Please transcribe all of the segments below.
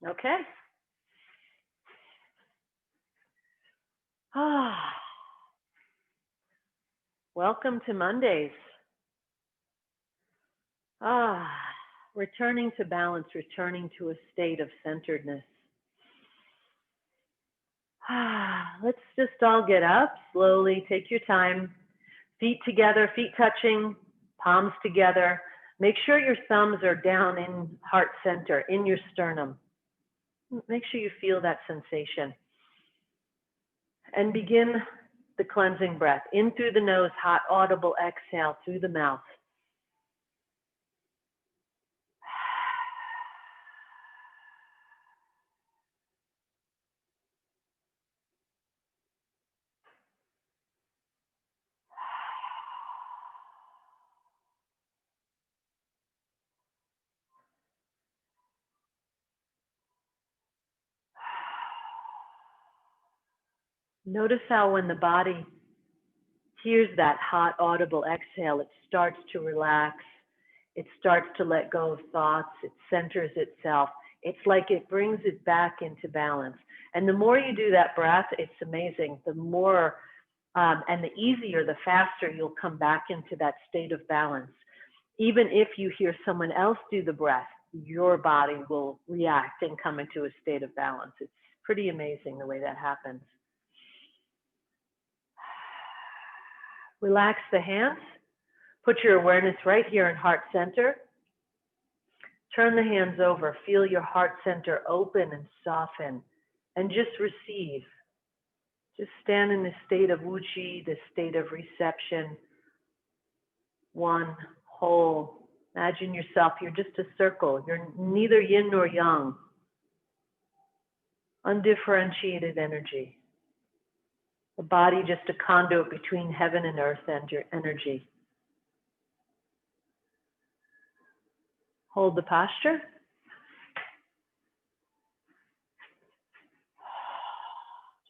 Okay. Welcome to Mondays. Returning to balance, returning to a state of centeredness. Let's just all get up slowly. Take your time. Feet together, feet touching, palms together. Make sure your thumbs are down in heart center, in your sternum. Make sure you feel that sensation. And begin the cleansing breath. In through the nose, hot, audible exhale through the mouth. Notice how when the body hears that hot, audible exhale, it starts to relax. It starts to let go of thoughts. It centers itself. It's like it brings it back into balance. And the more you do that breath, it's amazing. The more and the easier, the faster you'll come back into that state of balance. Even if you hear someone else do the breath, your body will react and come into a state of balance. It's pretty amazing the way that happens. Relax the hands. Put your awareness right here in heart center. Turn the hands over. Feel your heart center open and soften. And just receive. Just stand in this state of Wuchi, this state of reception. One, whole. Imagine yourself, you're just a circle. You're neither yin nor yang. Undifferentiated energy. The body just a conduit between heaven and earth and your energy. Hold the posture.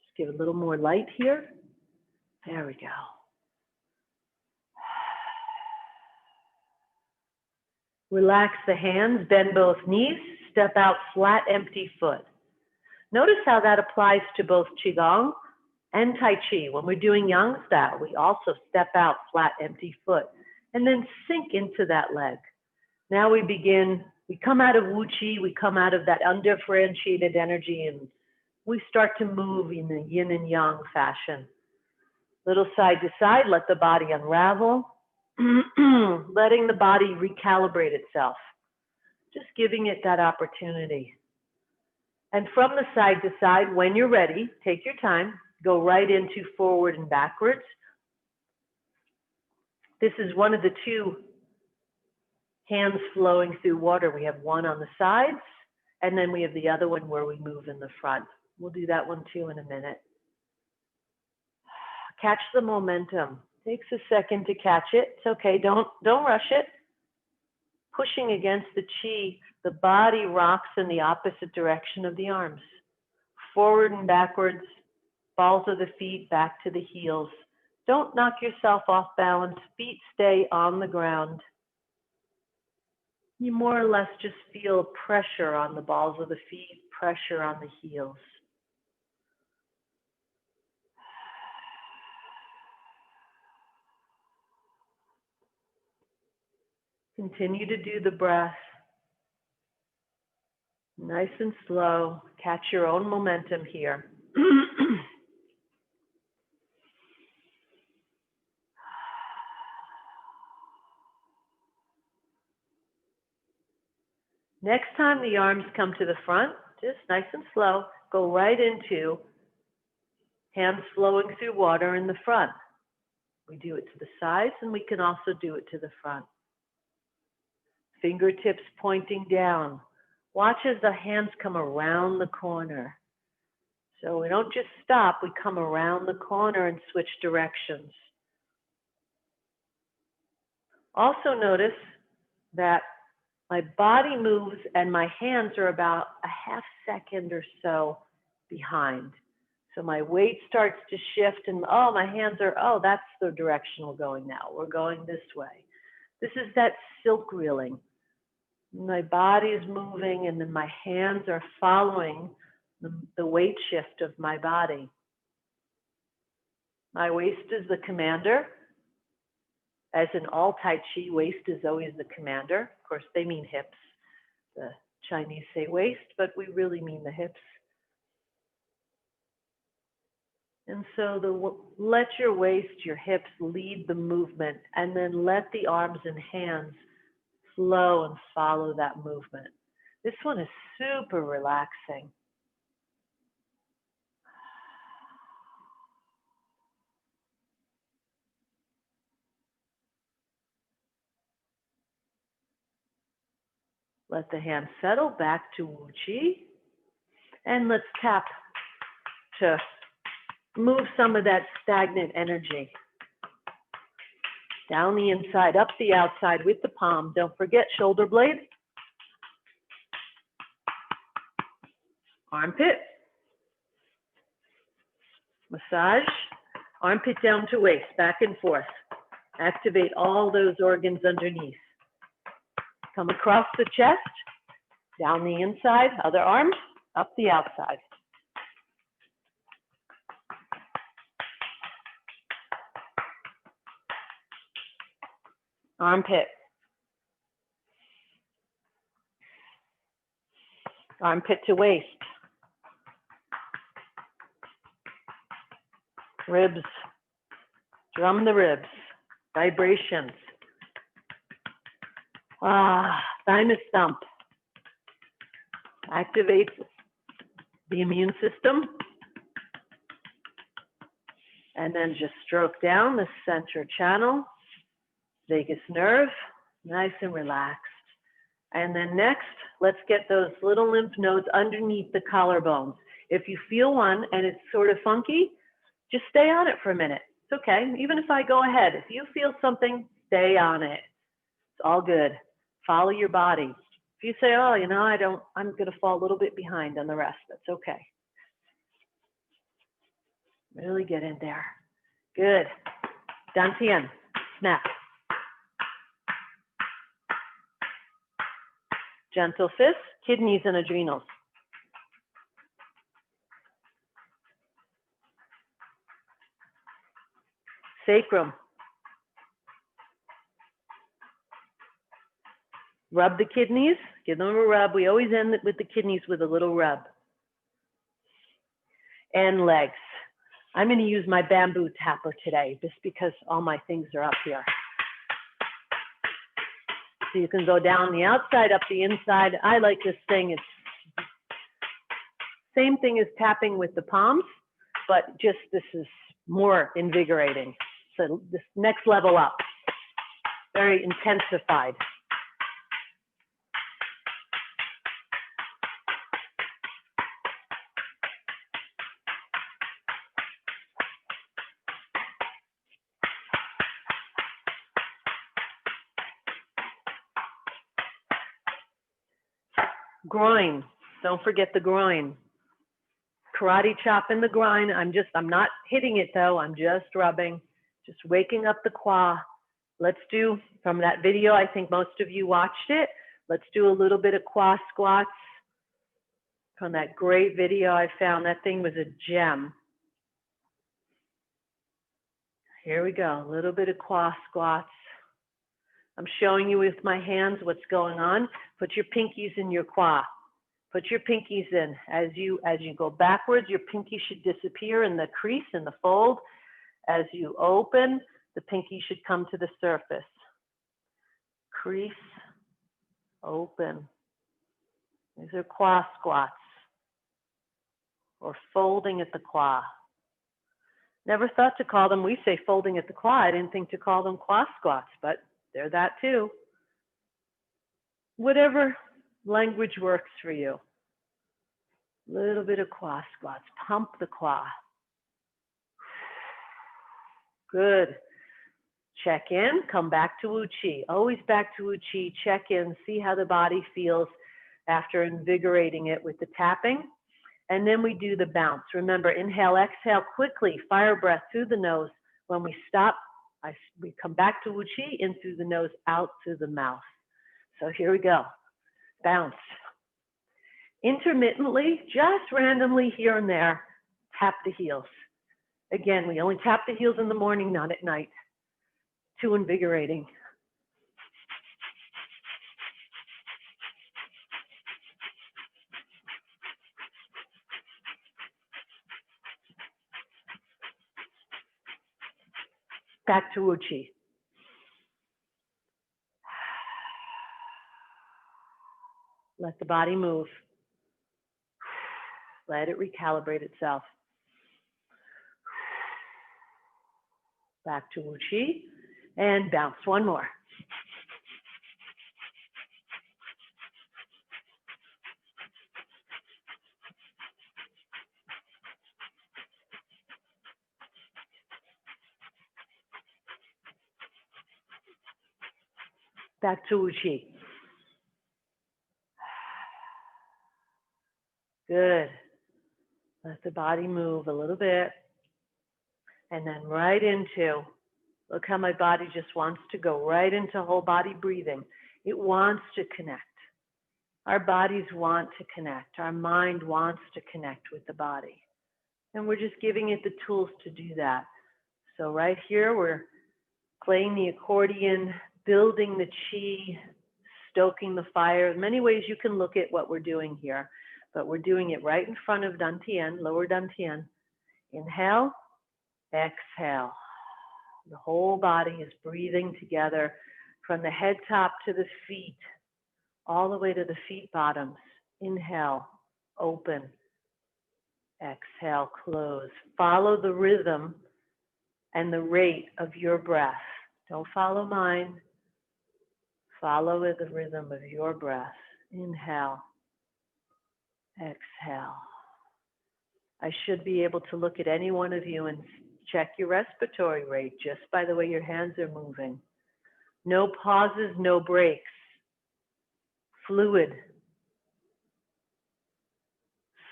Just give a little more light here. There we go. Relax the hands, bend both knees, step out flat, empty foot. Notice how that applies to both Qigong and Tai Chi. When we're doing Yang style, we also step out flat, empty foot, and then sink into that leg. Now we begin, we come out of Wuchi, we come out of that undifferentiated energy, and we start to move in the yin and yang fashion. Little side to side, let the body unravel, letting the body recalibrate itself. Just giving it that opportunity. And from the side to side, when you're ready, take your time, go right into forward and backwards. This is one of the two hands flowing through water. We have one on the sides, and then we have the other one where we move in the front. We'll do that one too in a minute. Catch the momentum. Takes a second to catch it. It's okay, don't rush it. Pushing against the chi, the body rocks in the opposite direction of the arms. Forward and backwards, balls of the feet back to the heels. Don't knock yourself off balance. Feet stay on the ground. You more or less just feel pressure on the balls of the feet, pressure on the heels. Continue to do the breath. Nice and slow. Catch your own momentum here. Next time the arms come to the front, just nice and slow, go right into hands flowing through water in the front. We do it to the sides, and we can also do it to the front. Fingertips pointing down. Watch as the hands come around the corner. So we don't just stop, we come around the corner and switch directions. Also notice that my body moves and my hands are about a half second or so behind. So my weight starts to shift and my hands are, that's the direction we're going now. We're going this way. This is that silk reeling. My body is moving, and then my hands are following the weight shift of my body. My waist is the commander. As in all Tai Chi, waist is always the commander. Of course, they mean hips. The Chinese say waist, but we really mean the hips. And so let your waist, your hips lead the movement, and then let the arms and hands flow and follow that movement. This one is super relaxing. Let the hands settle back to Wu Qi. And let's tap to move some of that stagnant energy down the inside, up the outside with the palm. Don't forget shoulder blade, armpit, massage, armpit down to waist, back and forth. Activate all those organs underneath. Come across the chest, down the inside, other arm, up the outside. Armpit. Armpit to waist. Ribs. Drum the ribs. Vibrations. Thymus thump. Activates the immune system. And then just stroke down the center channel, vagus nerve, nice and relaxed. And then next, let's get those little lymph nodes underneath the collarbones. If you feel one and it's sort of funky, just stay on it for a minute. It's okay, even if I go ahead. If you feel something, stay on it. It's all good. Follow your body. If you say, oh, you know, I'm gonna fall a little bit behind on the rest, that's okay. Really get in there. Good. Dantian, snap. Gentle fist, kidneys and adrenals. Sacrum. Rub the kidneys, give them a rub. We always end with the kidneys with a little rub. And legs. I'm going to use my bamboo tapper today just because all my things are up here. So you can go down the outside, up the inside. I like this thing. It's same thing as tapping with the palms, but just this is more invigorating. So this next level up, very intensified. Groin, don't forget the groin. Karate chop in the groin. I'm not hitting it though, I'm just rubbing, just waking up the qua. Let's do, from that video, I think most of you watched it, let's do a little bit of qua squats. From that great video I found, that thing was a gem. Here we go, a little bit of qua squats. I'm showing you with my hands what's going on. Put your pinkies in your qua. Put your pinkies in. As you go backwards, your pinky should disappear in the crease, in the fold. As you open, the pinky should come to the surface. Crease, open. These are qua squats, or folding at the qua. Never thought to call them, we say folding at the qua. I didn't think to call them qua squats, but they're that too. Whatever language works for you. Little bit of qua squats. Pump the qua. Good. Check in. Come back to Wu Qi. Always back to Wu Qi. Check in. See how the body feels after invigorating it with the tapping. And then we do the bounce. Remember, inhale, exhale quickly. Fire breath through the nose. When we stop, we come back to Wu Qi, in through the nose, out through the mouth. So here we go. bounce. Intermittently, just randomly here and there, tap the heels. Again, we only tap the heels in the morning, not at night. Too invigorating. Back to Wuchi. Let the body move. Let it recalibrate itself. Back to Wuchi and bounce one more. Back to Wuchi. Good. Let the body move a little bit. And then right into, look how my body just wants to go right into whole body breathing. It wants to connect. Our bodies want to connect. Our mind wants to connect with the body. And we're just giving it the tools to do that. So right here, we're playing the accordion, building the chi, stoking the fire. Many ways you can look at what we're doing here, but we're doing it right in front of Dantian, lower Dantian. Inhale, exhale. The whole body is breathing together from the head top to the feet, all the way to the feet bottoms. Inhale, open. Exhale, close. Follow the rhythm and the rate of your breath. Don't follow mine. Follow the rhythm of your breath. Inhale, exhale. I should be able to look at any one of you and check your respiratory rate just by the way your hands are moving. No pauses, no breaks. Fluid.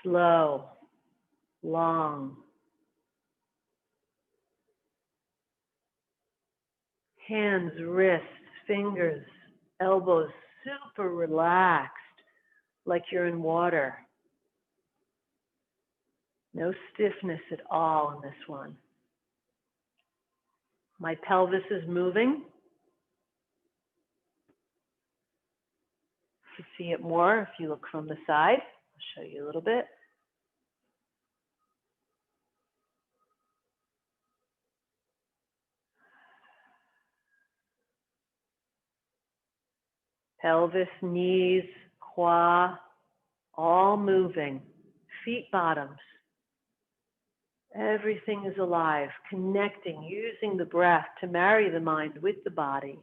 Slow. Long. Hands, wrists, fingers, elbows, super relaxed, like you're in water. No stiffness at all in this one. My pelvis is moving. You can see it more if you look from the side. I'll show you a little bit. Pelvis, knees, quad, all moving. Feet bottoms. Everything is alive, connecting, using the breath to marry the mind with the body.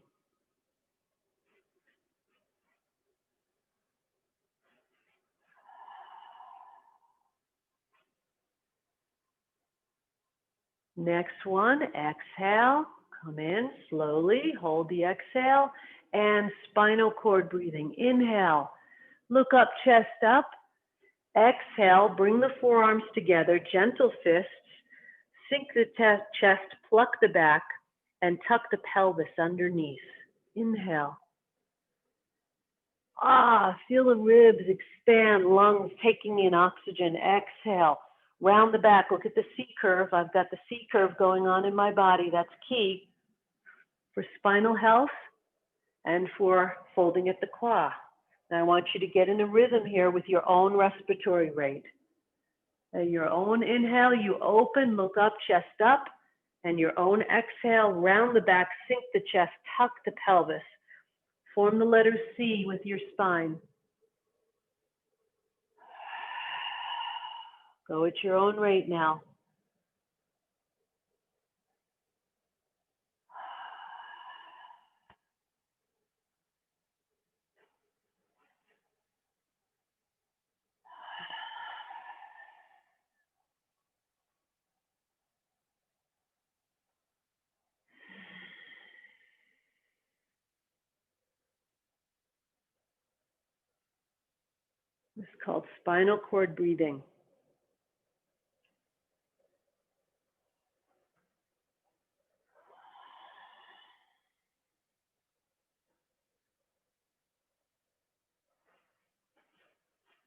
Next one, exhale, come in slowly, hold the exhale, and spinal cord breathing. Inhale, look up, chest up. Exhale, bring the forearms together, gentle fists, sink the chest, pluck the back, and tuck the pelvis underneath. Inhale. Feel the ribs expand, lungs taking in oxygen. Exhale. Round the back. Look at the C curve. I've got the C curve going on in my body. That's key for spinal health and for folding at the quad. And I want you to get in a rhythm here with your own respiratory rate. Your own inhale, you open, look up, chest up. And your own exhale, round the back, sink the chest, tuck the pelvis. Form the letter C with your spine. Go at your own rate now. It's called spinal cord breathing.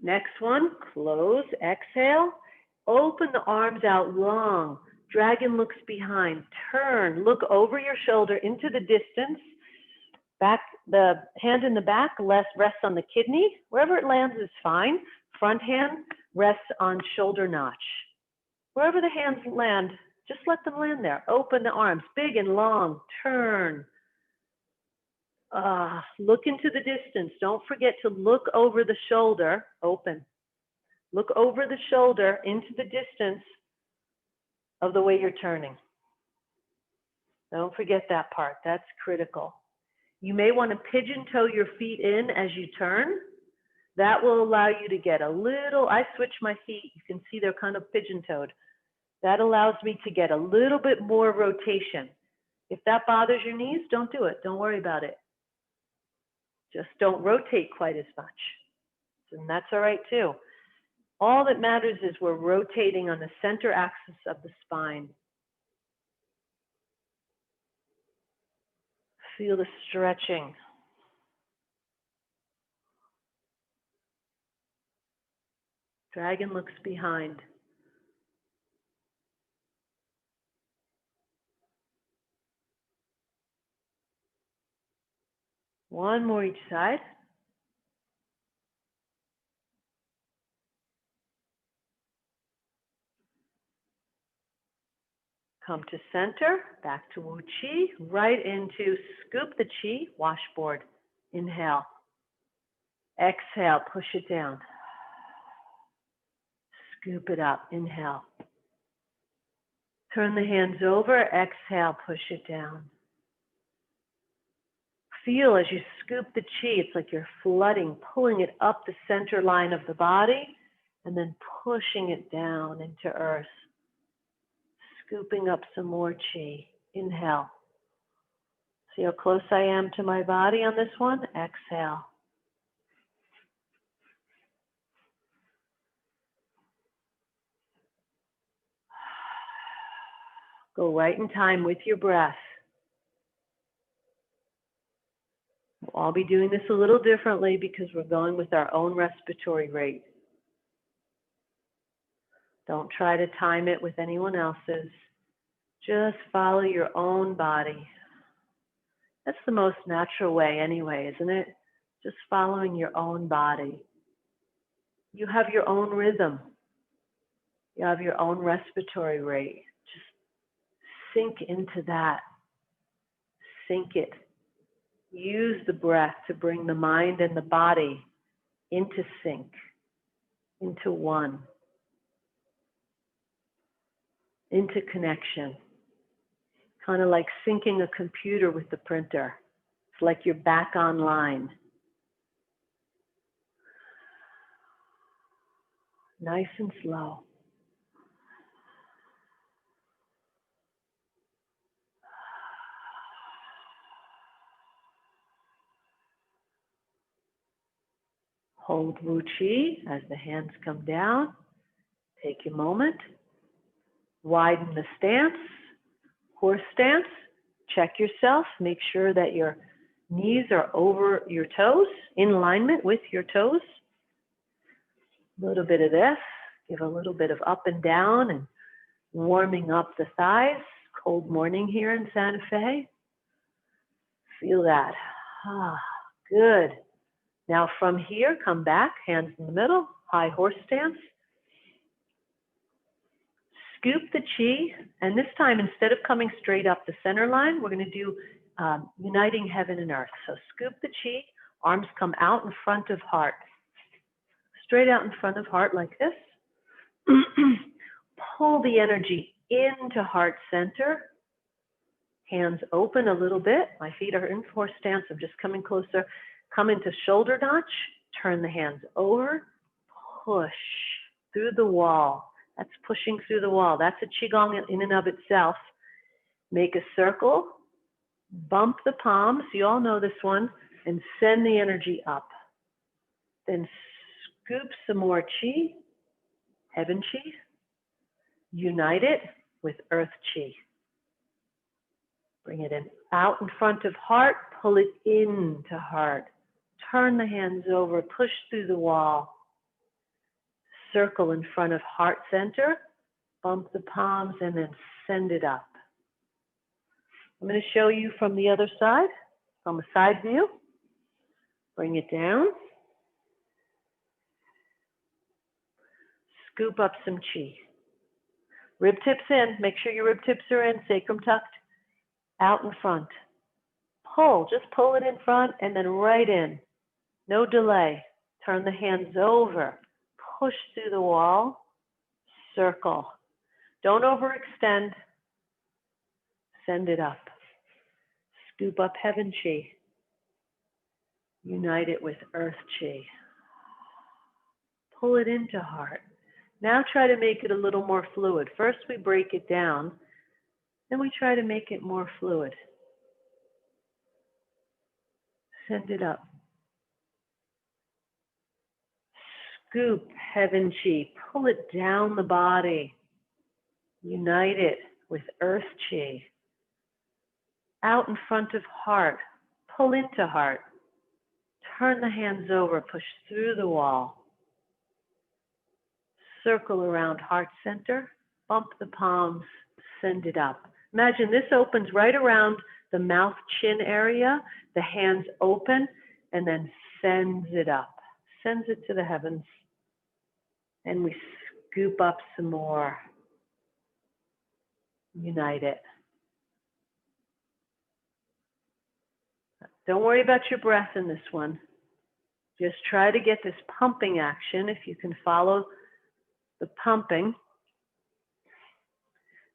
Next one, close, exhale. Open the arms out long. Dragon looks behind. Turn, look over your shoulder into the distance. Back, the hand in the back, rests on the kidney. Wherever it lands is fine. Front hand rests on shoulder notch. Wherever the hands land, just let them land there. Open the arms, big and long. Turn. Look into the distance. Don't forget to look over the shoulder. Open. Look over the shoulder into the distance of the way you're turning. Don't forget that part. That's critical. You may want to pigeon toe your feet in as you turn. That will allow you to get a little, I switch my feet. You can see they're kind of pigeon toed. That allows me to get a little bit more rotation. If that bothers your knees, don't do it. Don't worry about it. Just don't rotate quite as much. And that's all right too. All that matters is we're rotating on the center axis of the spine. Feel the stretching. Dragon looks behind. One more each side. Come to center, back to Wu Chi, right into scoop the Chi, washboard. Inhale. Exhale, push it down. Scoop it up, inhale. Turn the hands over, exhale, push it down. Feel as you scoop the Chi, it's like you're flooding, pulling it up the center line of the body, and then pushing it down into earth. Scooping up some more Chi. Inhale. See how close I am to my body on this one? Exhale. Go right in time with your breath. We'll all be doing this a little differently because we're going with our own respiratory rate. Don't try to time it with anyone else's. Just follow your own body. That's the most natural way anyway, isn't it? Just following your own body. You have your own rhythm. You have your own respiratory rate. Just sink into that. Sink it. Use the breath to bring the mind and the body into sync, into one, into connection. Kind of like syncing a computer with the printer. It's like you're back online. Nice and slow. Hold Wu Chi as the hands come down. Take a moment. Widen the stance. Horse stance. Check yourself. Make sure that your knees are over your toes, in alignment with your toes. A little bit of this. Give a little bit of up and down and warming up the thighs. Cold morning here in Santa Fe. Feel that. Good. Now from here, come back, hands in the middle, high horse stance. Scoop the Chi, and this time instead of coming straight up the center line, we're going to do uniting heaven and earth. So scoop the Chi, arms come out in front of heart. Straight out in front of heart like this. Pull the energy into heart center. Hands open a little bit. My feet are in horse stance. I'm just coming closer. Come into shoulder notch. Turn the hands over. Push through the wall. That's pushing through the wall. That's a Qigong in and of itself. Make a circle. Bump the palms. You all know this one. And send the energy up. Then scoop some more Chi. Heaven Chi. Unite it with earth Chi. Bring it in out in front of heart, pull it into heart. Turn the hands over, push through the wall. Circle in front of heart center, bump the palms, and then send it up. I'm going to show you from the other side, from a side view. Bring it down. Scoop up some chi. Rib tips in. Make sure your rib tips are in. Sacrum tucked. Out in front. Pull. Just pull it in front and then right in. No delay. Turn the hands over. Push through the wall. Circle. Don't overextend. Send it up. Scoop up heaven chi. Unite it with earth chi. Pull it into heart. Now try to make it a little more fluid. First we break it down, then we try to make it more fluid. Send it up. Scoop heaven chi. Pull it down the body. Unite it with earth chi. Out in front of heart. Pull into heart. Turn the hands over. Push through the wall. Circle around heart center. Bump the palms. Send it up. Imagine this opens right around the mouth chin area. The hands open and then sends it up. Sends it to the heavens. And we scoop up some more. Unite it. Don't worry about your breath in this one. Just try to get this pumping action. If you can follow the pumping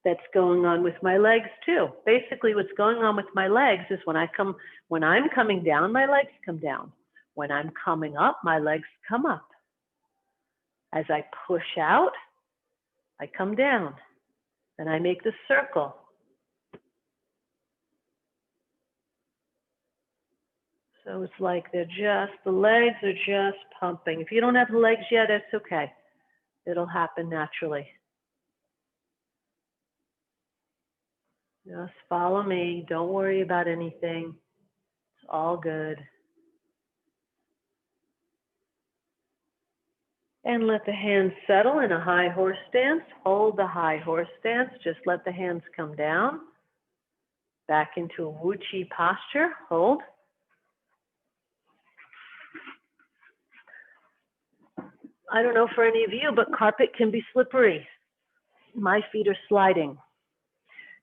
that's going on with my legs too. Basically what's going on with my legs is when I'm coming down, my legs come down. When I'm coming up, my legs come up. As I push out, I come down. Then I make the circle. So it's like the legs are just pumping. If you don't have the legs yet, it's okay. It'll happen naturally. Just follow me. Don't worry about anything. It's all good. And let the hands settle in a high horse stance. Hold the high horse stance. Just let the hands come down. Back into a Wu Chi posture. Hold. I don't know for any of you, but carpet can be slippery. My feet are sliding.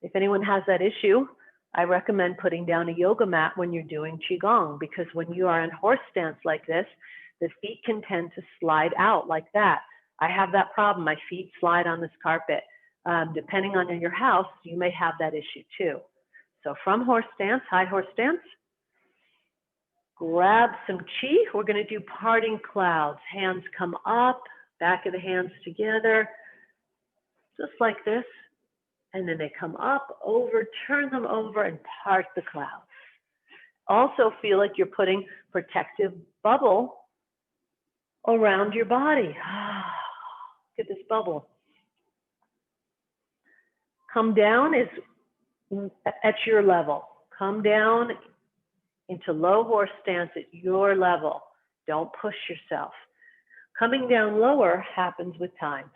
If anyone has that issue, I recommend putting down a yoga mat when you're doing Qigong, because when you are in horse stance like this, the feet can tend to slide out like that. I have that problem. My feet slide on this carpet. Depending on your house, you may have that issue too. So from horse stance, high horse stance, grab some chi. We're going to do parting clouds. Hands come up, back of the hands together, just like this. And then they come up, over, turn them over, and part the clouds. Also feel like you're putting protective bubble around your body. Look at this bubble. Come down is at your level. Come down into low horse stance at your level. Don't push yourself. Coming down lower happens with time.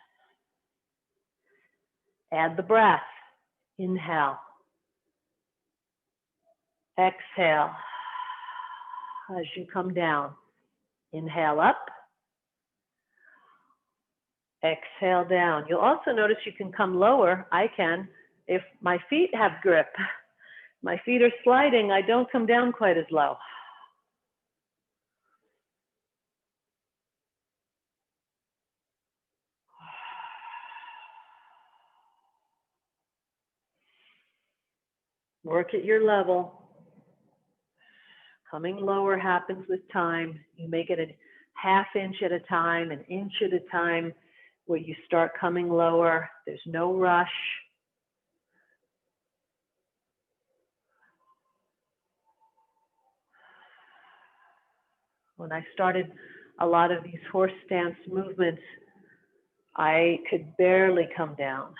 Add the breath. Inhale. Exhale. As you come down. Inhale up. Exhale down. You'll also notice you can come lower. I can. If my feet have grip, my feet are sliding, I don't come down quite as low. Work at your level. Coming lower happens with time. You make it a half inch at a time, an inch at a time, where you start coming lower. There's no rush. When I started a lot of these horse stance movements, I could barely come down.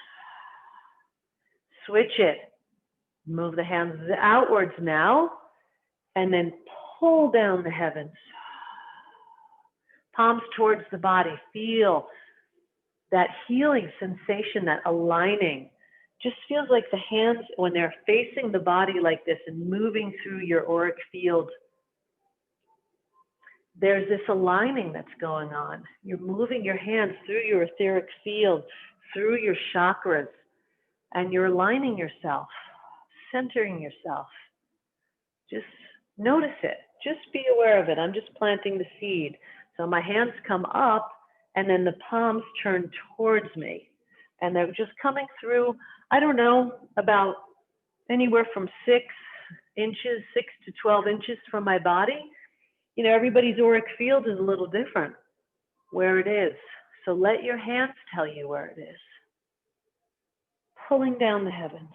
Switch it. Move the hands outwards now, and then pull down the heavens. Palms towards the body. Feel that healing sensation, that aligning, just feels like the hands, when they're facing the body like this and moving through your auric field, there's this aligning that's going on. You're moving your hands through your etheric field, through your chakras, and you're aligning yourself, centering yourself. Just notice it. Just be aware of it. I'm just planting the seed. So my hands come up, and then the palms turn towards me. And they're just coming through, I don't know, about anywhere from 6 inches, 6 to 12 inches from my body. You know, everybody's auric field is a little different where it is. So let your hands tell you where it is. Pulling down the heavens.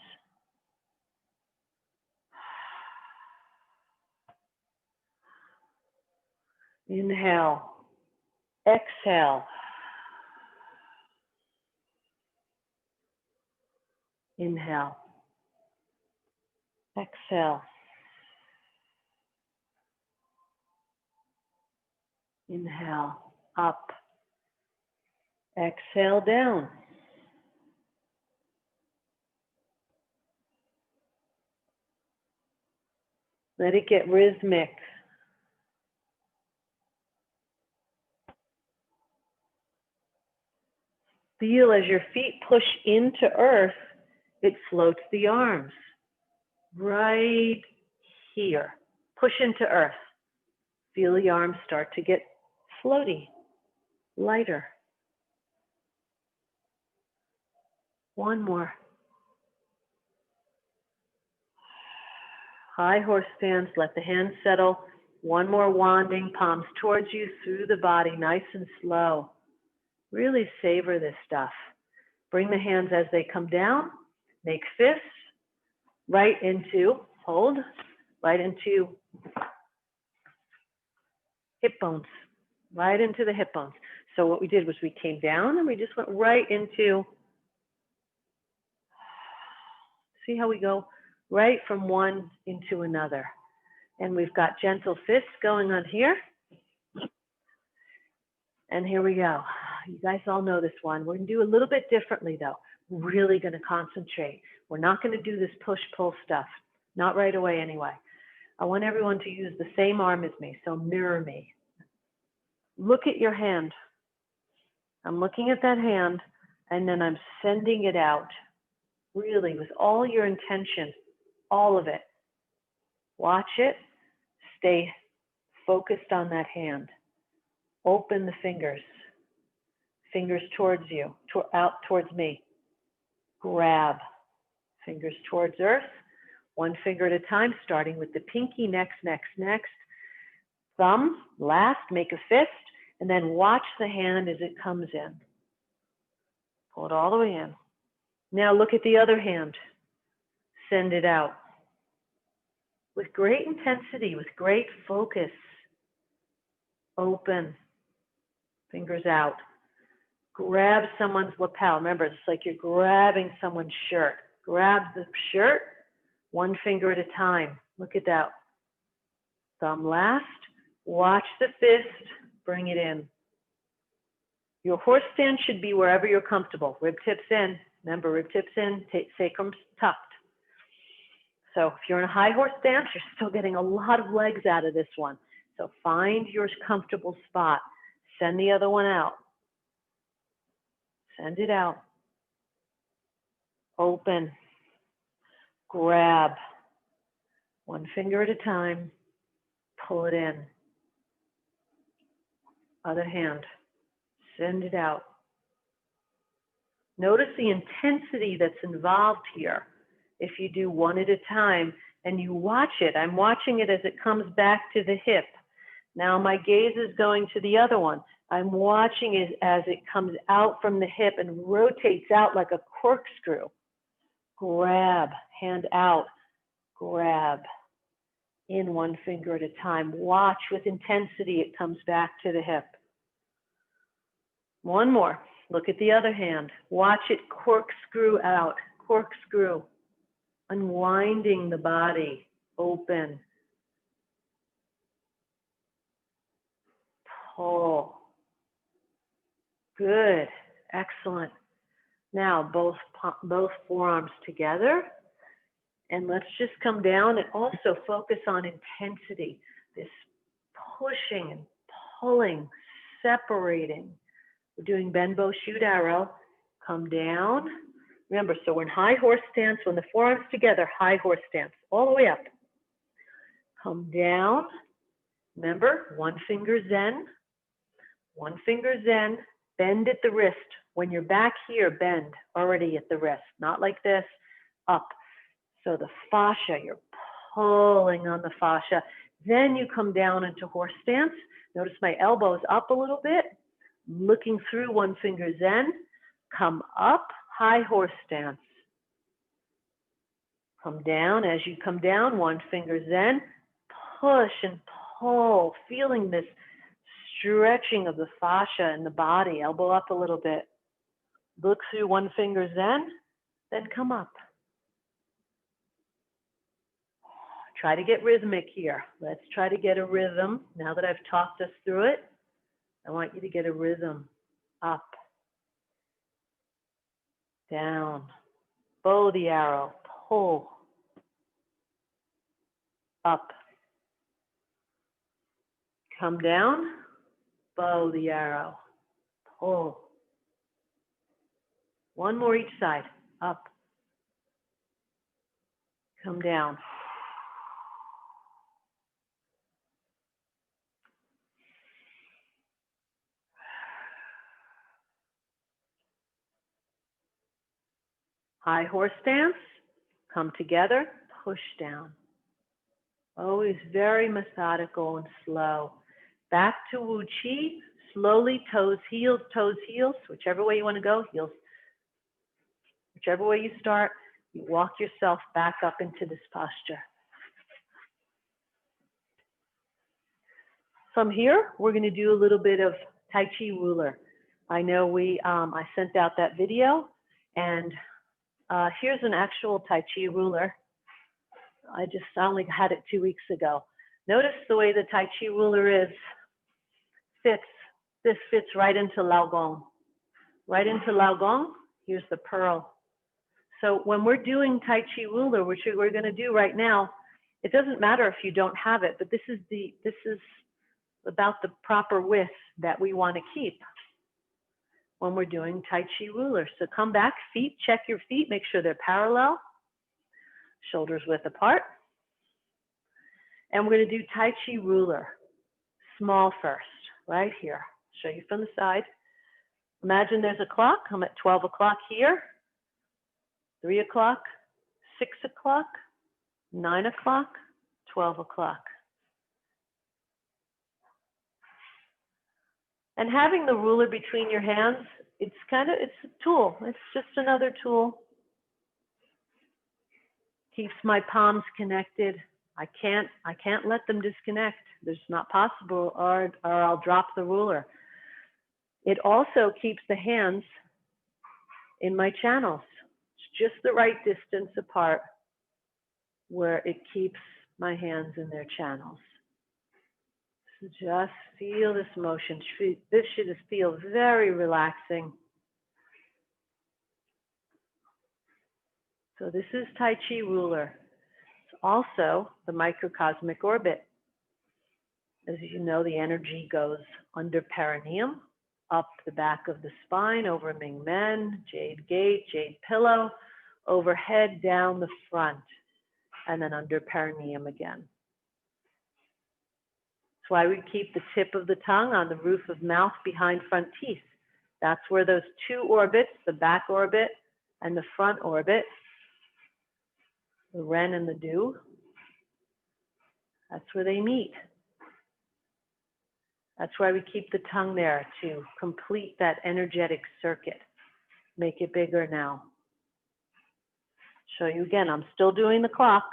Inhale. Exhale. Inhale. Exhale. Inhale. Up. Exhale down. Let it get rhythmic. Feel as your feet push into earth, it floats the arms. Right here. Push into earth. Feel the arms start to get floaty, lighter. One more. High horse stance, let the hands settle. One more wanding, palms towards you through the body, nice and slow. Really savor this stuff. Bring the hands as they come down, make fists, right into, hold, right into hip bones, right into the hip bones. So what we did was we came down and we just went right into, see how we go? Right from one into another. And we've got gentle fists going on here. And here we go. You guys all know this one. We're going to do a little bit differently though. We're really going to concentrate. We're not going to do this push-pull stuff. Not right away anyway. I want everyone to use the same arm as me, so mirror me. Look at your hand. I'm looking at that hand, and then I'm sending it out, really, with all your intention, all of it. Watch it. Stay focused on that hand. Open the fingers. Fingers towards you, out towards me. Grab. Fingers towards earth. One finger at a time, starting with the pinky, next. Thumb, last, make a fist, and then watch the hand as it comes in. Pull it all the way in. Now look at the other hand. Send it out. With great intensity, with great focus. Open. Fingers out. Grab someone's lapel. Remember, it's like you're grabbing someone's shirt. Grab the shirt, one finger at a time. Look at that. Thumb last. Watch the fist. Bring it in. Your horse stance should be wherever you're comfortable. Rib tips in. Remember, rib tips in, sacrum's tucked. So if you're in a high horse stance, you're still getting a lot of legs out of this one. So find your comfortable spot. Send the other one out. Send it out. Open. Grab. One finger at a time. Pull it in. Other hand. Send it out. Notice the intensity that's involved here. If you do one at a time and you watch it, I'm watching it as it comes back to the hip. Now my gaze is going to the other one. I'm watching it as it comes out from the hip and rotates out like a corkscrew. Grab, hand out, grab. In one finger at a time. Watch with intensity, it comes back to the hip. One more. Look at the other hand. Watch it corkscrew out, corkscrew. Unwinding the body, open. Pull. Good. Excellent. Now, both forearms together. And let's just come down and also focus on intensity. This pushing and pulling, separating. We're doing bend, bow, shoot, arrow. Come down. Remember, so we're in high horse stance. When the forearms together, high horse stance, all the way up. Come down. Remember, one finger Zen. One finger Zen. Bend at the wrist. When you're back here, bend already at the wrist. Not like this, up. So the fascia, you're pulling on the fascia. Then you come down into horse stance. Notice my elbows up a little bit, looking through one finger Zen. Come up, high horse stance. Come down. As you come down, one finger Zen. Push and pull, feeling this stretching of the fascia in the body. Elbow up a little bit. Look through one finger Zen, then come up. Try to get rhythmic here. Let's try to get a rhythm. Now that I've talked us through it, I want you to get a rhythm. Up, down, bow the arrow, pull, up, come down, bow the arrow, pull. One more each side, up, come down. High horse stance, come together, push down. Always very methodical and slow. Back to Wu Chi, slowly, toes, heels, whichever way you want to go, heels. Whichever way you start, you walk yourself back up into this posture. From here, we're going to do a little bit of Tai Chi ruler. I know I sent out that video, and here's an actual Tai Chi ruler. I only had it 2 weeks ago. Notice the way the Tai Chi ruler this fits right into Lao Gong. Right into Lao Gong, here's the pearl. So when we're doing Tai Chi ruler, which we're going to do right now, it doesn't matter if you don't have it, but this is about the proper width that we want to keep when we're doing Tai Chi ruler. So come back, feet, check your feet, make sure they're parallel, shoulders width apart. And we're going to do Tai Chi ruler, small first, right here. Show you from the side. Imagine there's a clock. I'm at 12 o'clock here, 3 o'clock, 6 o'clock, 9 o'clock, 12 o'clock. And having the ruler between your hands, it's a tool. It's just another tool. Keeps my palms connected. I can't let them disconnect. It's not possible, or I'll drop the ruler. It also keeps the hands in my channels. It's just the right distance apart where it keeps my hands in their channels. So just feel this motion. This should just feel very relaxing. So this is Tai Chi ruler. It's also the microcosmic orbit. As you know, the energy goes under perineum, up the back of the spine, over Ming Men, Jade Gate, Jade Pillow, overhead, down the front, and then under perineum again. That's why we keep the tip of the tongue on the roof of mouth behind front teeth. That's where those two orbits, the back orbit and the front orbit, the Ren and the Du, that's where they meet. That's why we keep the tongue there, to complete that energetic circuit. Make it bigger now. Show you again, I'm still doing the clock.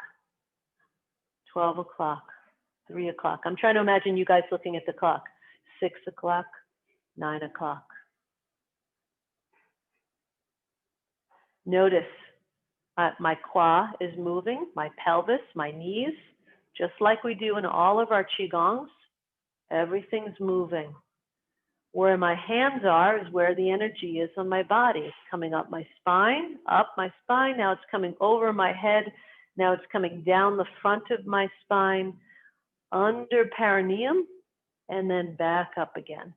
12 o'clock, 3 o'clock. I'm trying to imagine you guys looking at the clock. 6 o'clock, 9 o'clock. Notice my qua is moving, my pelvis, my knees, just like we do in all of our Qigongs. Everything's moving. Where my hands are is where the energy is on my body. It's coming up my spine, now it's coming over my head, now it's coming down the front of my spine, under perineum, and then back up again.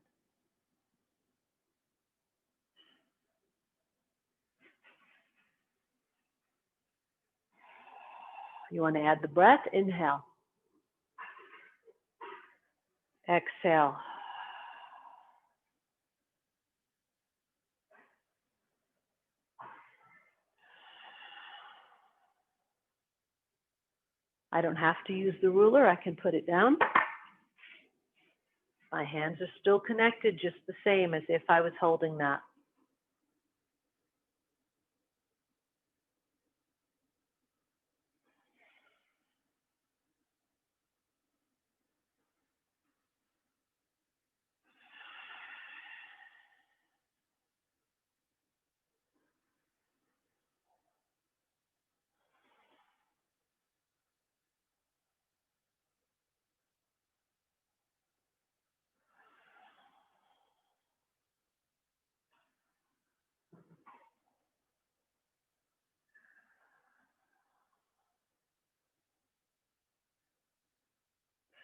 You want to add the breath, inhale. Exhale. I don't have to use the ruler, I can put it down. My hands are still connected just the same as if I was holding that.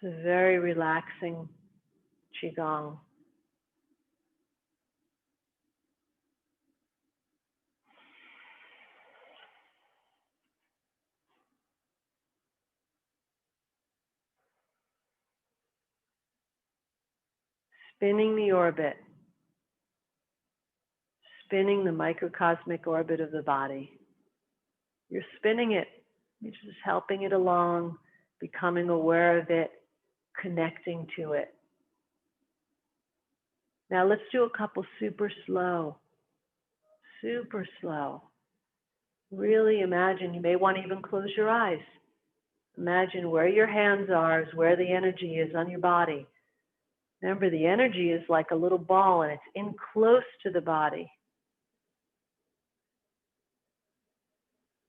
It's a very relaxing Qigong. Spinning the orbit, spinning the microcosmic orbit of the body. You're spinning it, you're just helping it along, becoming aware of it, connecting to it. Now let's do a couple super slow. Really imagine, you may want to even close your eyes. Imagine where your hands are is where the energy is on your body. Remember, the energy is like a little ball and it's in close to the body.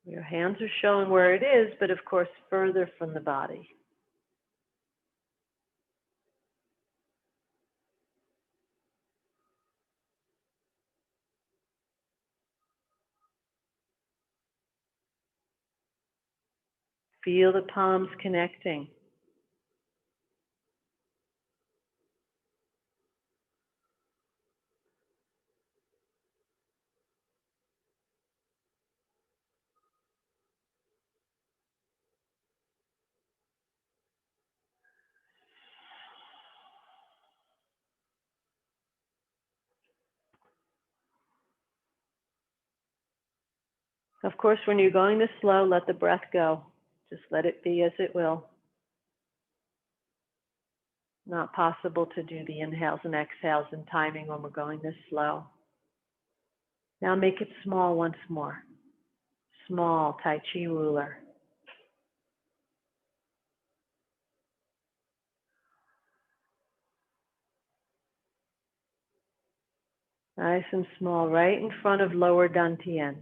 Your hands are showing where it is, but of course further from the body. Feel the palms connecting. Of course, when you're going this slow, let the breath go. Just let it be as it will. Not possible to do the inhales and exhales in timing when we're going this slow. Now make it small once more. Small Tai Chi ruler. Nice and small, right in front of lower dantian.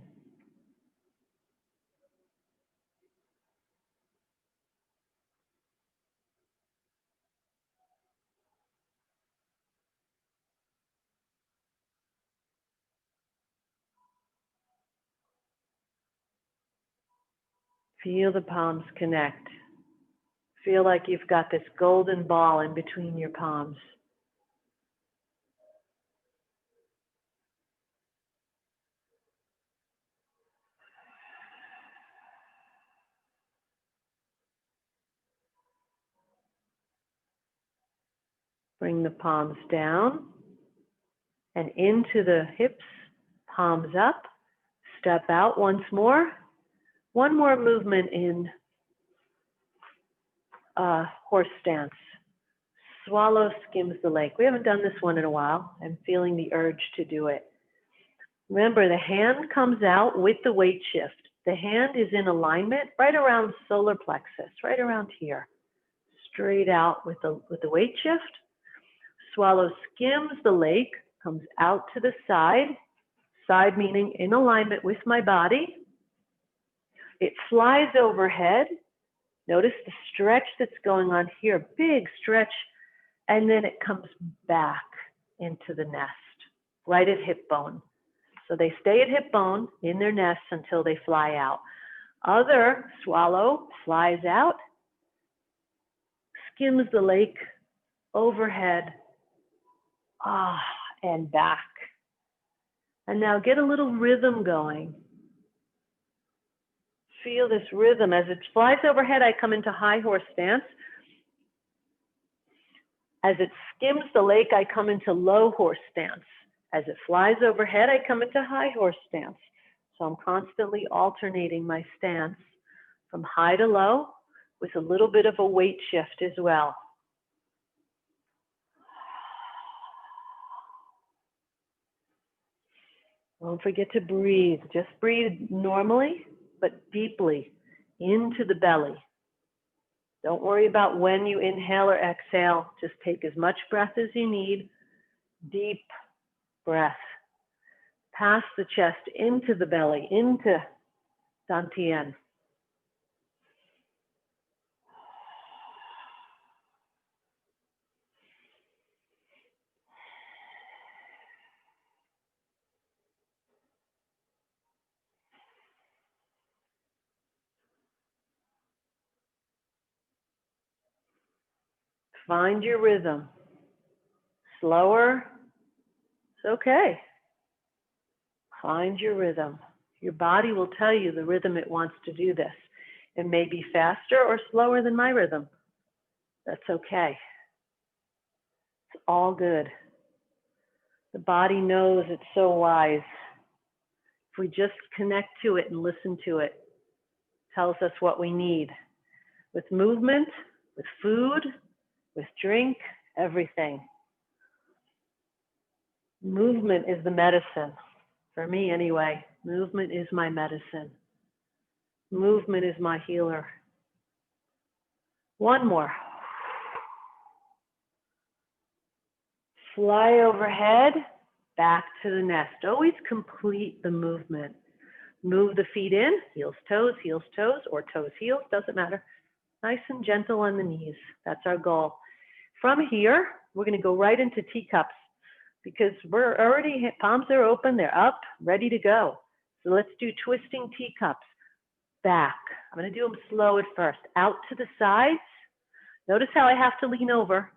Feel the palms connect. Feel like you've got this golden ball in between your palms. Bring the palms down and into the hips, palms up. Step out once more. One more movement in horse stance. Swallow skims the lake. We haven't done this one in a while. I'm feeling the urge to do it. Remember, the hand comes out with the weight shift. The hand is in alignment right around solar plexus, right around here. Straight out with the weight shift. Swallow skims the lake, comes out to the side. Side meaning in alignment with my body. It flies overhead. Notice the stretch that's going on here, big stretch, and then it comes back. into the nest, right at hip bone. So they stay at hip bone in their nests until they fly out. Other swallow flies out, skims the lake overhead, and back. And now get a little rhythm going. Feel this rhythm. As it flies overhead, I come into high horse stance. As it skims the lake, I come into low horse stance. As it flies overhead, I come into high horse stance. So I'm constantly alternating my stance from high to low with a little bit of a weight shift as well. Don't forget to breathe. Just breathe normally, but deeply into the belly. Don't worry about when you inhale or exhale. Just take as much breath as you need. Deep breath. Past the chest into the belly, into Dantian. Find your rhythm. Slower, it's okay. Find your rhythm. Your body will tell you the rhythm it wants to do this. It may be faster or slower than my rhythm. That's okay. It's all good. The body knows, it's so wise. If we just connect to it and listen to it, it tells us what we need. With movement, with food, with drink, everything. Movement is the medicine. For me anyway, movement is my medicine. Movement is my healer. One more. Fly overhead, back to the nest. Always complete the movement. Move the feet in, heels, toes, or toes, heels, doesn't matter. Nice and gentle on the knees. That's our goal. From here, we're going to go right into teacups because we're already, palms are open, they're up, ready to go. So let's do twisting teacups. Back. I'm going to do them slow at first. Out to the sides. Notice how I have to lean over.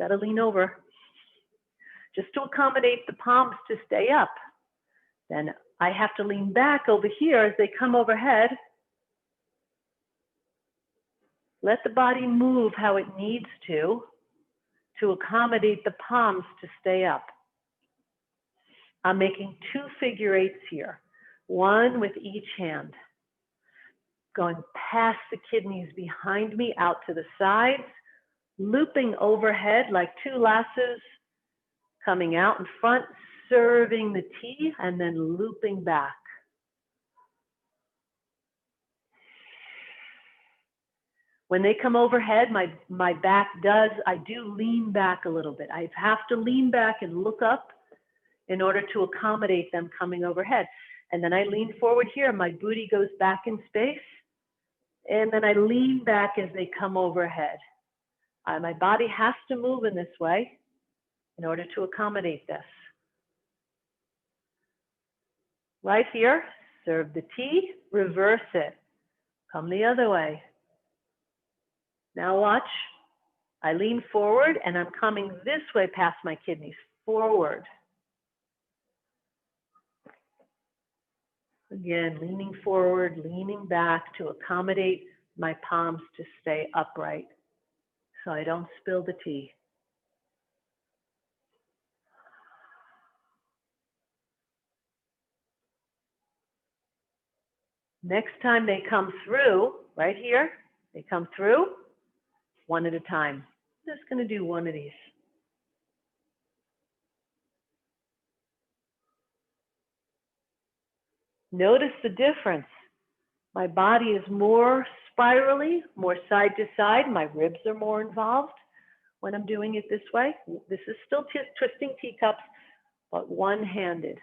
Got to lean over. Just to accommodate the palms to stay up. Then I have to lean back over here as they come overhead. Let the body move how it needs to accommodate the palms to stay up. I'm making 2 figure eights here, one with each hand. Going past the kidneys behind me, out to the sides, looping overhead like 2 lassos, coming out in front, serving the T, and then looping back. When they come overhead, my back I do lean back a little bit. I have to lean back and look up in order to accommodate them coming overhead. And then I lean forward here, my booty goes back in space, and then I lean back as they come overhead. My body has to move in this way in order to accommodate this. Right here, serve the T, reverse it. Come the other way. Now watch, I lean forward and I'm coming this way past my kidneys, forward. Again, leaning forward, leaning back to accommodate my palms to stay upright so I don't spill the tea. Next time they come through, right here, they come through, one at a time. I'm just going to do one of these. Notice the difference. My body is more spirally, more side to side. My ribs are more involved when I'm doing it this way. This is still twisting teacups, but one-handed.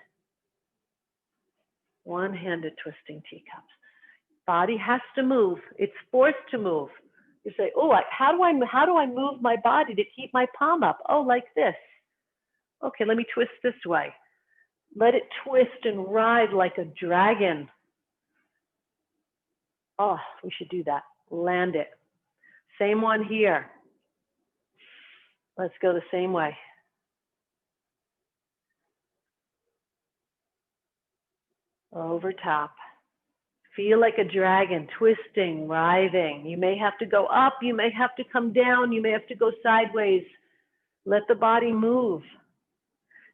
One-handed twisting teacups. Body has to move. It's forced to move. You say, oh, how do I move my body to keep my palm up? Oh, like this. Okay, let me twist this way. Let it twist and ride like a dragon. Oh, we should do that. Land it. Same one here. Let's go the same way. Over top. Feel like a dragon, twisting, writhing. You may have to go up, you may have to come down, you may have to go sideways. Let the body move.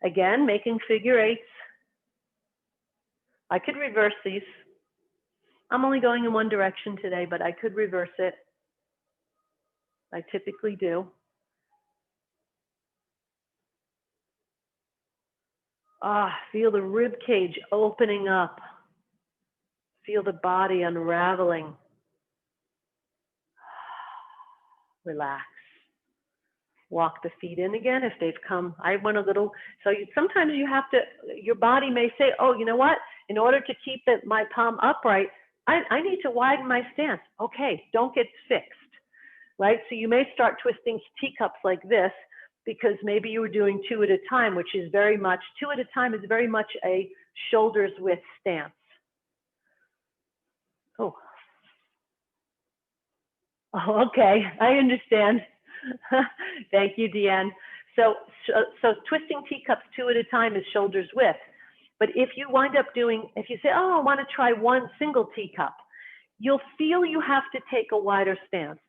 Again, making figure eights. I could reverse these. I'm only going in one direction today, but I could reverse it. I typically do. Feel the rib cage opening up. Feel the body unraveling. Relax. Walk the feet in again if they've come. I went a little, so sometimes you have to, your body may say, oh, you know what? In order to keep my palm upright, I need to widen my stance. Okay, don't get fixed, right? So you may start twisting teacups like this because maybe you were doing 2 at a time, which is very much, 2 at a time is very much a shoulders width stance. Oh, okay, I understand. Thank you, Deanne. So twisting teacups 2 at a time is shoulders width. But if you wind up doing, if you say, oh, I want to try one single teacup, you'll feel you have to take a wider stance.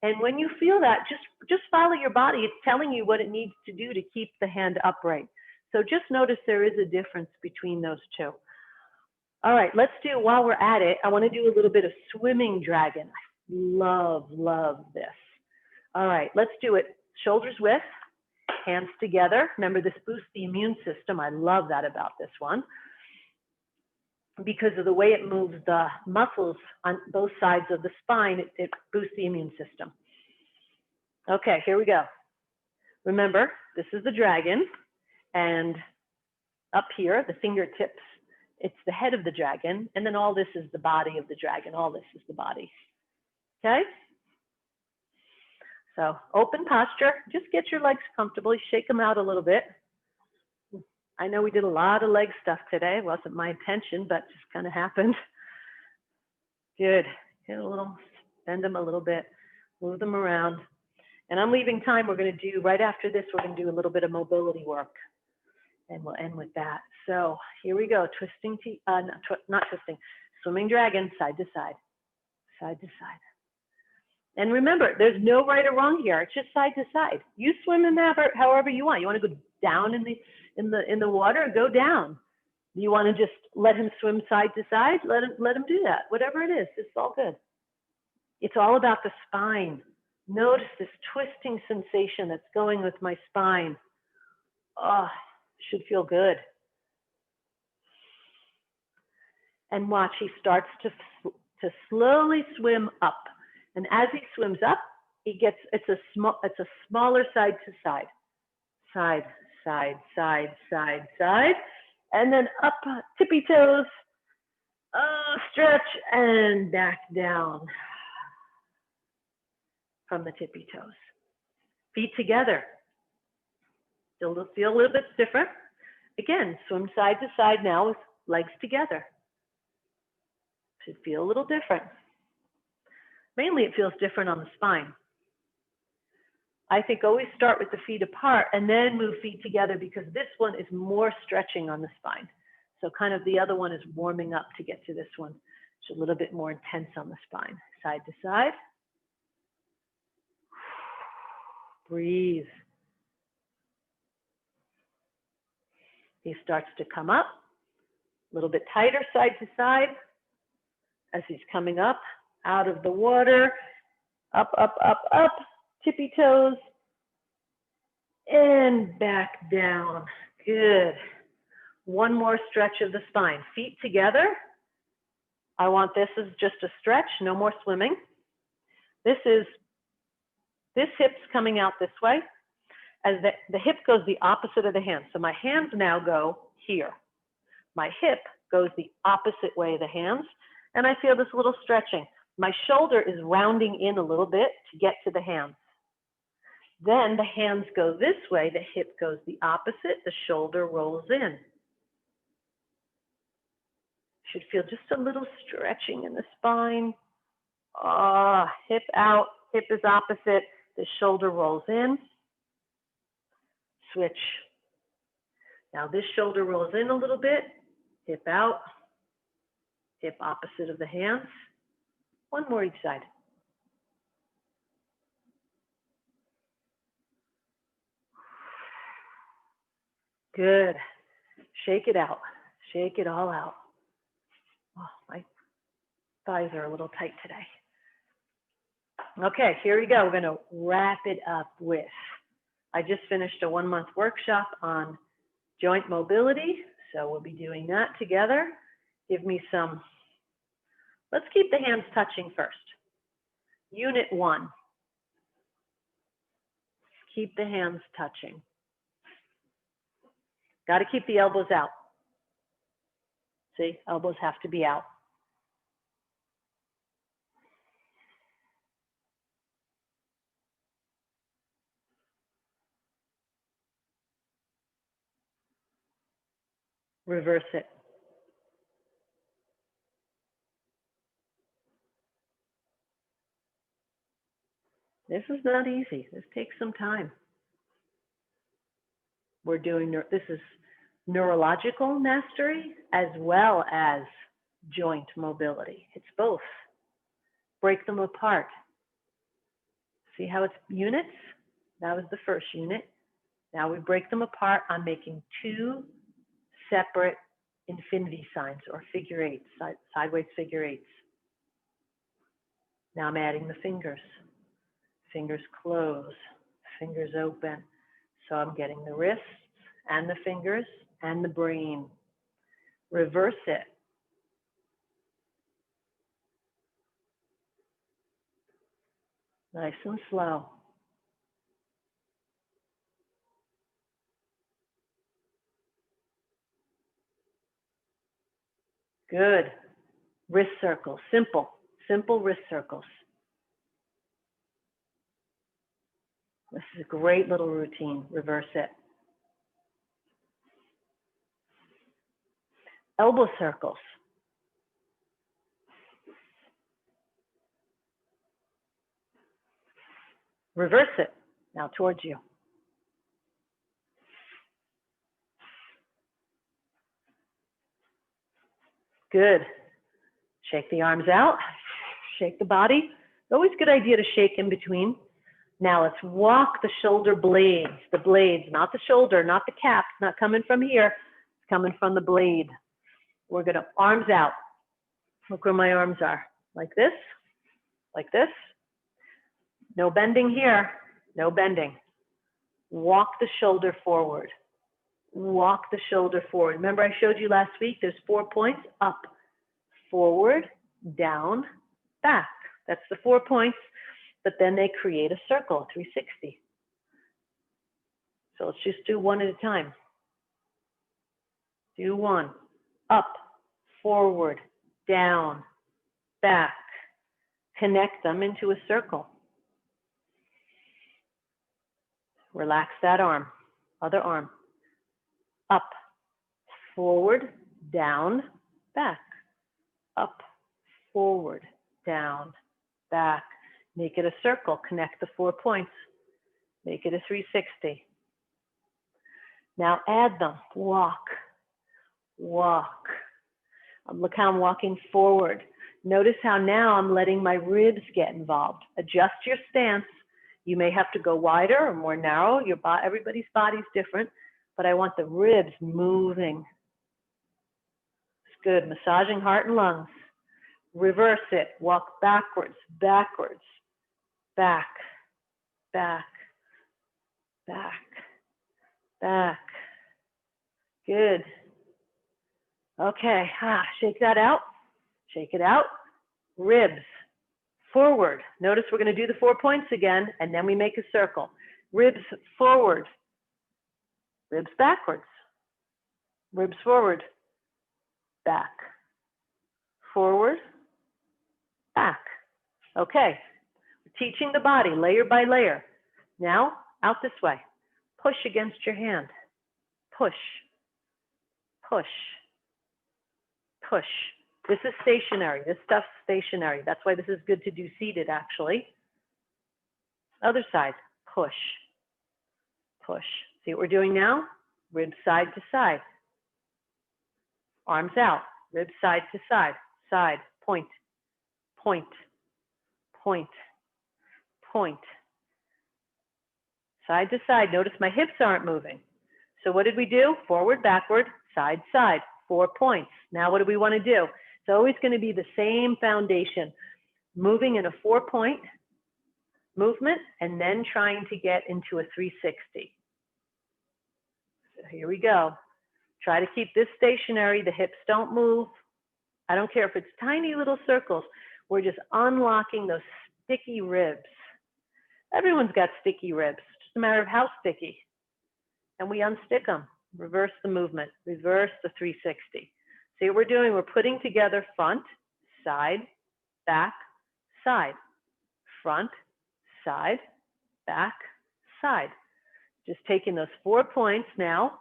And when you feel that, just follow your body. It's telling you what it needs to do to keep the hand upright. So just notice there is a difference between those two. All right, let's do, while we're at it, I want to do a little bit of swimming dragon. I love this. All right, let's do it. Shoulders width, hands together. Remember, this boosts the immune system. I love that about this one because of the way it moves the muscles on both sides of the spine. It boosts the immune system. Okay, here we go. Remember, this is the dragon, and up here, the fingertips, it's the head of the dragon, and then all this is the body of the dragon. All this is the body. Okay? So open posture, just get your legs comfortable, shake them out a little bit. I know we did a lot of leg stuff today. It wasn't my intention, but just kind of happened. Good. Get a little, bend them a little bit, move them around. And I'm leaving time. We're going to do, right after this, we're going to do a little bit of mobility work. And we'll end with that. So here we go. Twisting, not twisting, swimming dragon, side to side, side to side. And remember, there's no right or wrong here. It's just side to side. You swim in that however you want. You want to go down in the water, go down. You want to just let him swim side to side, let him do that. Whatever it is, it's all good. It's all about the spine. Notice this twisting sensation that's going with my spine. Oh, should feel good. And watch, he starts to slowly swim up. And as he swims up, it's a smaller side to side. Side, side, side, side, side. And then up, tippy toes, stretch, and back down from the tippy toes. Feet together. Still feel a little bit different. Again, swim side to side now with legs together. Should feel a little different. Mainly it feels different on the spine. I think always start with the feet apart and then move feet together because this one is more stretching on the spine. So kind of the other one is warming up to get to this one. It's a little bit more intense on the spine. Side to side. Breathe. He starts to come up. A little bit tighter side to side as he's coming up out of the water. Up, up, up, up. Tippy toes. And back down. Good. One more stretch of the spine. Feet together. I want this as just a stretch, no more swimming. This hip's coming out this way. As the hip goes the opposite of the hand. So my hands now go here. My hip goes the opposite way of the hands. And I feel this little stretching. My shoulder is rounding in a little bit to get to the hands. Then the hands go this way, the hip goes the opposite, the shoulder rolls in. Should feel just a little stretching in the spine. Hip out, hip is opposite, the shoulder rolls in. Switch. Now this shoulder rolls in a little bit, hip out, hip opposite of the hands. One more each side. Good. Shake it out. Shake it all out. Oh, my thighs are a little tight today. Okay, here we go. We're going to wrap it up with, I just finished a 1-month workshop on joint mobility, so we'll be doing that together. Give me some, let's keep the hands touching first. Unit 1. Keep the hands touching. Got to keep the elbows out. See, elbows have to be out. Reverse it. This is not easy. This takes some time. We're doing, this is neurological mastery as well as joint mobility. It's both. Break them apart. See how it's units? That was the first unit. Now we break them apart. I'm making 2 separate infinity signs or figure eights, sideways figure eights. Now I'm adding the fingers. Fingers close, fingers open. So I'm getting the wrists and the fingers and the brain. Reverse it. Nice and slow. Good. Wrist circles, simple wrist circles. This is a great little routine. Reverse it. Elbow circles. Reverse it. Now towards you. Good. Shake the arms out. Shake the body. It's always a good idea to shake in between. Now let's walk the shoulder blades. The blades, not the shoulder, not the cap. It's not coming from here. It's coming from the blade. We're going to arms out. Look where my arms are. Like this. Like this. No bending here. No bending. Walk the shoulder forward. Walk the shoulder forward. Remember I showed you last week, there's 4 points. Up, forward, down, back. That's the 4 points. But then they create a circle, 360. So let's just do one at a time. Do one. Up, forward, down, back. Connect them into a circle. Relax that arm. Other arm. Up, forward, down, back. Up, forward, down, back. Make it a circle. Connect the 4 points. Make it a 360. Now add them. Walk, walk. Look how I'm walking forward. Notice how now I'm letting my ribs get involved. Adjust your stance. You may have to go wider or more narrow. Everybody's body's different, but I want the ribs moving. It's good. Massaging heart and lungs. Reverse it. Walk backwards, backwards, back, back, back, back. Good. Okay, shake that out. Shake it out. Ribs forward. Notice we're going to do the 4 points again, and then we make a circle. Ribs forward. Ribs backwards. Ribs forward. Back. Forward. Back. Okay. We're teaching the body layer by layer. Now, Out this way. Push against your hand. Push, push, push. This is stationary. This stuff's stationary. That's why this is good to do seated, actually. Other side. Push, push. See what we're doing now? Ribs side to side. Arms out. Ribs side to side. Side. Point, point, point, point. Side to side. Notice my hips aren't moving. So what did we do? Forward, backward, side, side. 4 points. Now what do we want to do? It's always going to be the same foundation. Moving in a 4-point movement and then trying to get into a 360. So here we go. Try to keep this stationary. The hips don't move. I don't care if it's tiny little circles. We're just unlocking those sticky ribs. Everyone's got sticky ribs. It's just a matter of how sticky. And we unstick them. Reverse the movement. Reverse the 360. See what we're doing? We're putting together front, side, back, side. Front, side, back, side. Just taking those 4 points now,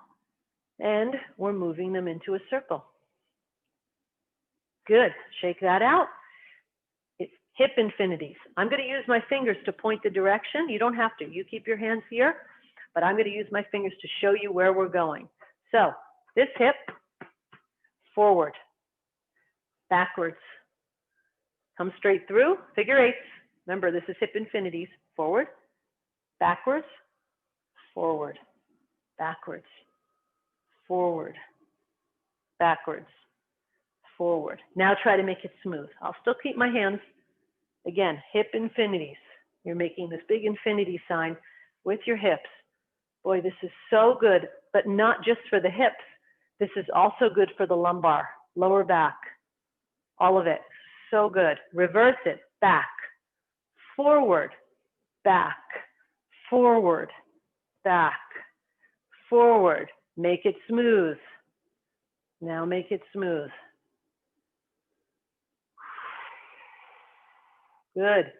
and we're moving them into a circle. Good. Shake that out. It's hip infinities. I'm going to use my fingers to point the direction. You don't have to. You keep your hands here, but I'm going to use my fingers to show you where we're going. So this hip, forward, backwards, come straight through, figure eights. Remember, this is hip infinities. Forward, backwards, forward, backwards, forward, backwards, forward. Now try to make it smooth. I'll still keep my hands. Again, hip infinities. You're making this big infinity sign with your hips. Boy, this is so good, but not just for the hips. This is also good for the lumbar, lower back, all of it. So good. Reverse it. Back, forward, back, forward, back, forward. Make it smooth. Now make it smooth. Good.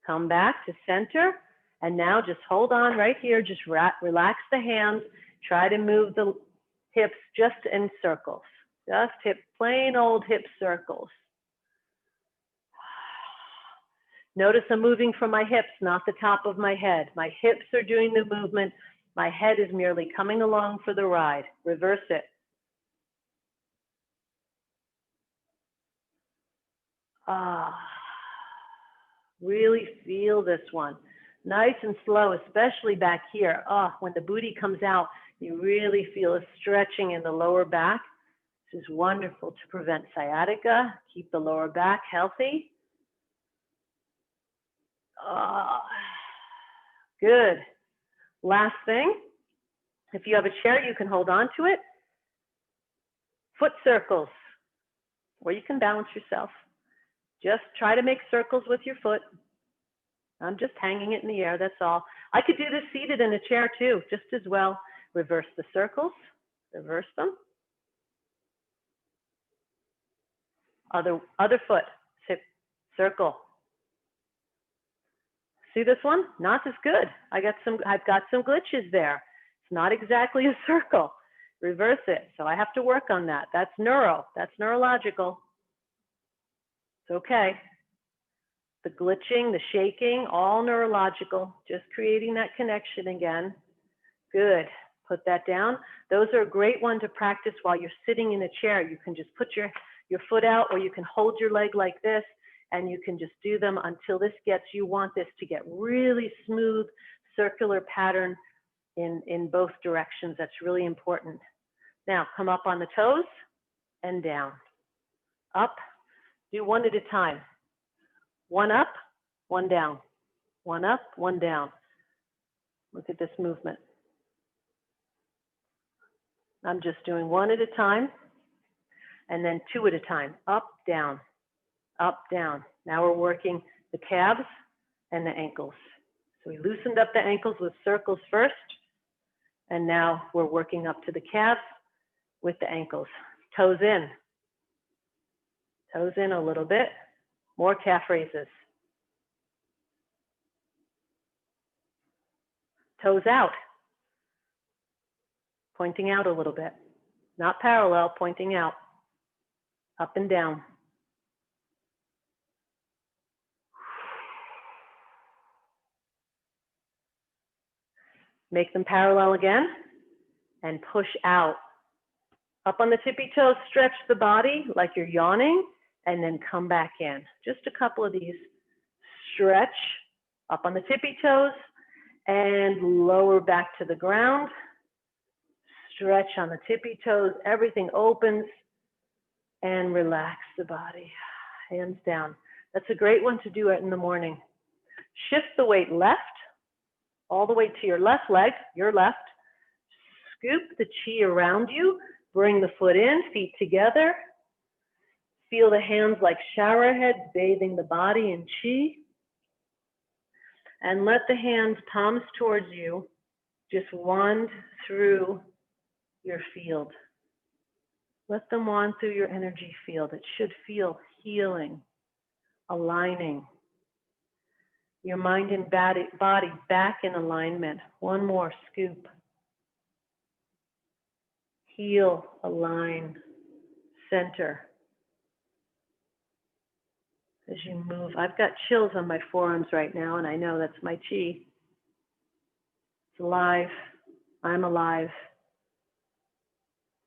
Come back to center. And now just hold on right here. Just relax the hands. Try to move the hips just in circles. Just plain old hip circles. Notice I'm moving from my hips, not the top of my head. My hips are doing the movement. My head is merely coming along for the ride. Reverse it. Really feel this one. Nice and slow, especially back here. When the booty comes out, you really feel a stretching in the lower back. This is wonderful to prevent sciatica, keep the lower back healthy. Good. Last thing, if you have a chair, you can hold on to it. Foot circles, or you can balance yourself. Just try to make circles with your foot. I'm just hanging it in the air, that's all. I could do this seated in a chair too, just as well. Reverse the circles, reverse them. Other foot, hip, circle. See this one? Not as good. I've got some glitches there. It's not exactly a circle. Reverse it. So I have to work on that. That's neurological. It's okay. The glitching, the shaking, all neurological. Just creating that connection again. Good. Put that down. Those are a great one to practice while you're sitting in a chair. You can just put your foot out, or you can hold your leg like this, and you can just do them until you want this to get really smooth, circular pattern in both directions. That's really important. Now, come up on the toes and down. Up. Do one at a time. One up, one down. One up, one down. Look at this movement. I'm just doing one at a time, and then two at a time. Up, down, up, down. Now we're working the calves and the ankles. So we loosened up the ankles with circles first, and now we're working up to the calves with the ankles. Toes in. Toes in a little bit. More calf raises. Toes out, pointing out a little bit. Not parallel, pointing out, up and down. Make them parallel again and push out. Up on the tippy toes, stretch the body like you're yawning and then come back in. Just a couple of these. Stretch up on the tippy toes and lower back to the ground. Stretch on the tippy toes, everything opens and relax the body. Hands down. That's a great one to do it in the morning. Shift the weight left, all the way to your left leg, your left. Scoop the chi around you. Bring the foot in, feet together. Feel the hands like shower heads bathing the body in chi. And let the hands, palms towards you, just wand through your field. Let them wand through your energy field. It should feel healing, aligning. Your mind and body back in alignment. One more scoop. Heal, align, center. As you move, I've got chills on my forearms right now, and I know that's my chi. It's alive. I'm alive.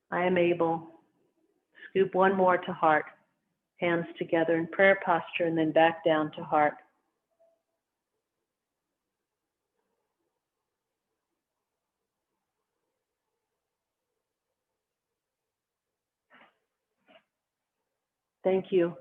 I am able. Scoop one more to heart. Hands together in prayer posture, and then back down to heart. Thank you.